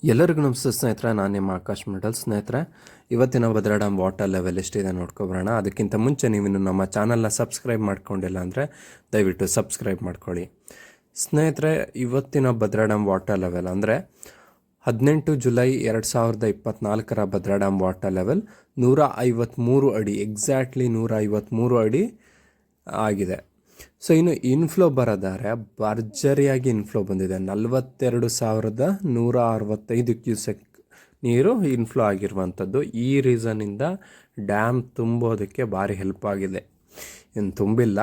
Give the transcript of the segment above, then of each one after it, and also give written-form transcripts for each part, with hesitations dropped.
ಎಲ್ಲರಿಗೂ ನಮಸ್ತೆ ಸ್ನೇಹಿತರೆ, ನಾನು ನಿಮ್ಮ ಆಕಾಶ್ ಮೆಟಲ್. ಸ್ನೇಹಿತರೆ, ಇವತ್ತಿನ ಭದ್ರಾ ಡ್ಯಾಮ್ ವಾಟರ್ ಲೆವೆಲ್ ಎಷ್ಟಿದೆ ನೋಡ್ಕೊಬರೋಣ. ಅದಕ್ಕಿಂತ ಮುಂಚೆ ನೀವಿನ್ನು ನಮ್ಮ ಚಾನಲ್ನ ಸಬ್ಸ್ಕ್ರೈಬ್ ಮಾಡ್ಕೊಂಡಿಲ್ಲ ಅಂದರೆ ದಯವಿಟ್ಟು ಸಬ್ಸ್ಕ್ರೈಬ್ ಮಾಡ್ಕೊಳ್ಳಿ. ಸ್ನೇಹಿತರೆ, ಇವತ್ತಿನ ಭದ್ರಾ ಡ್ಯಾಮ್ ವಾಟರ್ ಲೆವೆಲ್ ಅಂದರೆ 18 July 2024 Bhadra dam water level 153 ಅಡಿ, ಎಕ್ಸಾಕ್ಟ್ಲಿ 153 ಅಡಿ ಆಗಿದೆ. ಸೊ ಇನ್ನು ಇನ್ಫ್ಲೋ ಬರೋದಾದ್ರೆ ಭರ್ಜರಿಯಾಗಿ ಇನ್ಫ್ಲೋ ಬಂದಿದೆ. 42,165 ಕ್ಯೂಸೆಕ್ ನೀರು ಇನ್ಫ್ಲೋ ಆಗಿರುವಂಥದ್ದು. ಈ ರೀಸನ್ನಿಂದ ಡ್ಯಾಮ್ ತುಂಬೋದಕ್ಕೆ ಭಾರಿ ಹೆಲ್ಪ್ ಆಗಿದೆ. ಇನ್ನು ತುಂಬಿಲ್ಲ,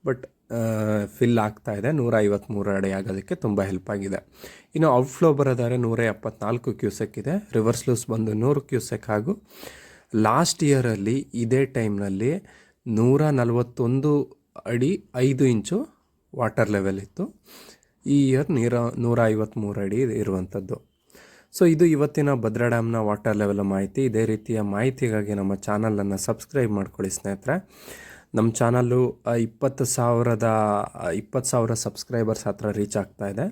ಬಟ್ ಫಿಲ್ ಆಗ್ತಾ ಇದೆ. 153 ಅಡಿ ಆಗೋದಕ್ಕೆ ತುಂಬ ಹೆಲ್ಪ್ ಆಗಿದೆ. ಇನ್ನು ಔಟ್ಫ್ಲೋ ಬರೋದಾದ್ರೆ 174 ಕ್ಯೂಸೆಕ್ ಇದೆ. ರಿವರ್ಸ್ ಲೂಸ್ ಬಂದು 100 ಕ್ಯೂಸೆಕ್. ಹಾಗೂ ಲಾಸ್ಟ್ ಇಯರಲ್ಲಿ ಇದೇ ಟೈಮ್ನಲ್ಲಿ 141 ಅಡಿ 5 ಇಂಚು ವಾಟರ್ ಲೆವೆಲ್ ಇತ್ತು. ಈ ಇಯರ್ 153 ಅಡಿ ಇರುವಂಥದ್ದು. ಸೊ ಇದು ಇವತ್ತಿನ ಭದ್ರಾ ಡ್ಯಾಮ್ನ ವಾಟರ್ ಲೆವೆಲ್ ಮಾಹಿತಿ. ಇದೇ ರೀತಿಯ ಮಾಹಿತಿಗಾಗಿ ನಮ್ಮ ಚಾನಲನ್ನು ಸಬ್ಸ್ಕ್ರೈಬ್ ಮಾಡ್ಕೊಳ್ಳಿ ಸ್ನೇಹಿತರೆ. ನಮ್ಮ ಚಾನಲ್ಲು 20,000 ಸಬ್ಸ್ಕ್ರೈಬರ್ಸ್ ಹತ್ರ ರೀಚ್ ಆಗ್ತಾ ಇದೆ.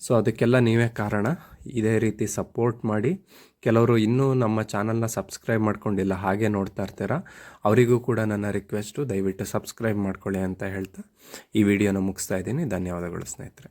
ಸೊ ಅದಕ್ಕೆಲ್ಲ ನೀವೇ ಕಾರಣ. ಇದೇ ರೀತಿ ಸಪೋರ್ಟ್ ಮಾಡಿ. ಕೆಲವರು ಇನ್ನೂ ನಮ್ಮ ಚಾನಲ್ನ ಸಬ್ಸ್ಕ್ರೈಬ್ ಮಾಡ್ಕೊಂಡಿಲ್ಲ, ಹಾಗೆ ನೋಡ್ತಾ ಇರ್ತೀರಾ. ಅವರಿಗೂ ಕೂಡ ನನ್ನ ರಿಕ್ವೆಸ್ಟು, ದಯವಿಟ್ಟು ಸಬ್ಸ್ಕ್ರೈಬ್ ಮಾಡ್ಕೊಳ್ಳಿ ಅಂತ ಹೇಳ್ತಾ ಈ ವಿಡಿಯೋನ ಮುಗಿಸ್ತಾ ಇದ್ದೀನಿ. ಧನ್ಯವಾದಗಳು ಸ್ನೇಹಿತರೆ.